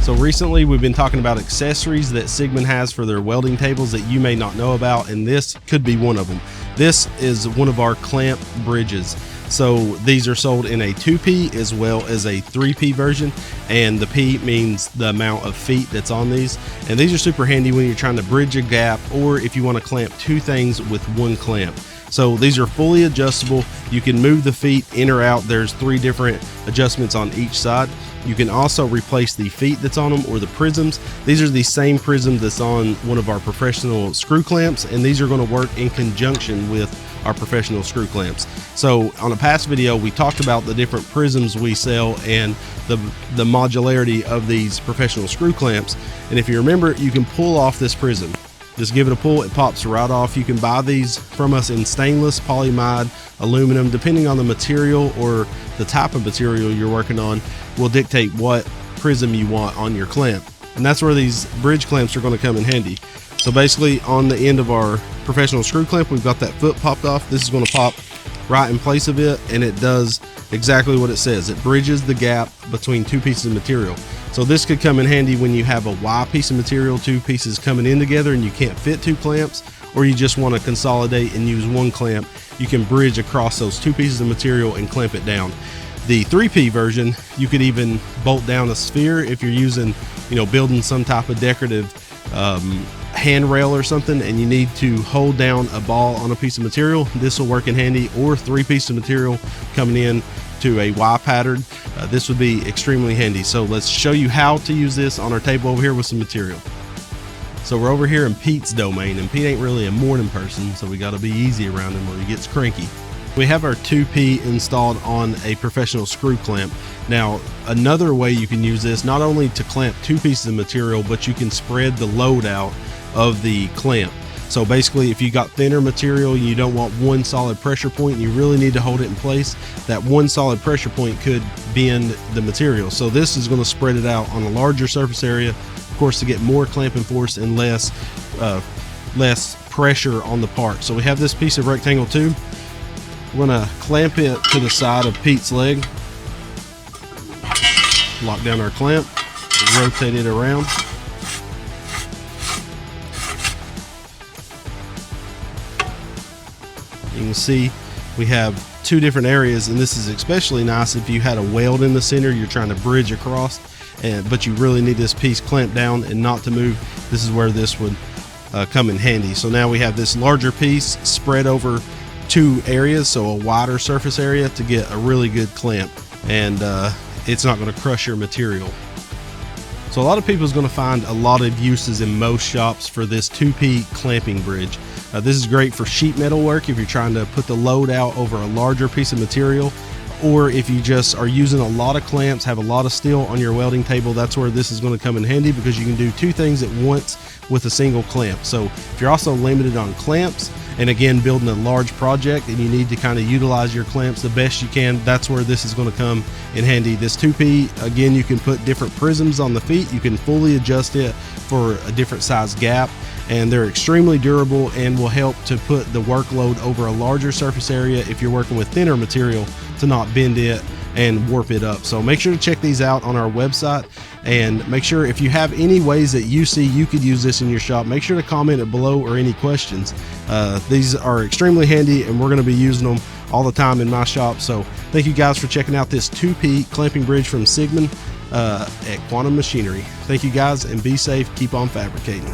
So recently we've been talking about accessories that Siegmund has for their welding tables that you may not know about, and this could be one of them. This is one of our clamp bridges. So these are sold in a 2P as well as a 3P version, and the P means the amount of feet that's on these. And these are super handy when you're trying to bridge a gap, or if you want to clamp two things with one clamp. So these are fully adjustable. You can move the feet in or out. There's 3 different adjustments on each side. You can also replace the feet that's on them or the prisms. These are the same prism that's on one of our professional screw clamps, and these are going to work in conjunction with our professional screw clamps. So on a past video, we talked about the different prisms we sell and the modularity of these professional screw clamps. And if you remember, you can pull off this prism. Just give it a pull, it pops right off. You can buy these from us in stainless, polyamide, aluminum, depending on the material or the type of material you're working on will dictate what prism you want on your clamp. And that's where these bridge clamps are going to come in handy. So basically on the end of our professional screw clamp, we've got that foot popped off. This is going to pop right in place of it, and it does exactly what it says. It bridges the gap between 2 pieces of material. So this could come in handy when you have a Y piece of material, 2 pieces coming in together and you can't fit 2 clamps, or you just want to consolidate and use 1 clamp. You can bridge across those 2 pieces of material and clamp it down. The 3P version, you could even bolt down a sphere if you're using, building some type of decorative handrail or something, and you need to hold down a ball on a piece of material. This will work in handy, or 3 pieces of material coming in to a Y pattern. This would be extremely handy. So let's show you how to use this on our table over here with some material. So we're over here in Pete's domain, and Pete ain't really a morning person, so we got to be easy around him or he gets cranky. We have our 2P installed on a professional screw clamp. Now, another way you can use this, not only to clamp 2 pieces of material, but you can spread the load out of the clamp. So basically, if you got thinner material, you don't want 1 solid pressure point, and you really need to hold it in place, that 1 solid pressure point could bend the material. So this is going to spread it out on a larger surface area, of course, to get more clamping force and less pressure on the part. So we have this piece of rectangle tube. We're going to clamp it to the side of Pete's leg, lock down our clamp, rotate it around. You can see we have 2 different areas, and this is especially nice if you had a weld in the center you're trying to bridge across, but you really need this piece clamped down and not to move. This is where this would come in handy. So now we have this larger piece spread over 2 areas, so a wider surface area to get a really good clamp, and it's not going to crush your material. So a lot of people is going to find a lot of uses in most shops for this 2P clamping bridge. This is great for sheet metal work if you're trying to put the load out over a larger piece of material, or if you just are using a lot of clamps, have a lot of steel on your welding table. That's where this is going to come in handy, because you can do 2 things at once with a single clamp. So if you're also limited on clamps, and again building a large project and you need to kind of utilize your clamps the best you can, that's where this is going to come in handy. This 2P, again, you can put different prisms on the feet. You can fully adjust it for a different size gap, and they're extremely durable and will help to put the workload over a larger surface area if you're working with thinner material, to not bend it and warp it up. So make sure to check these out on our website, and make sure if you have any ways that you see you could use this in your shop, make sure to comment it below, or any questions. These are extremely handy, and we're going to be using them all the time in my shop. So thank you guys for checking out this 2P clamping bridge from Siegmund at Quantum Machinery. Thank you guys, and be safe. Keep on fabricating.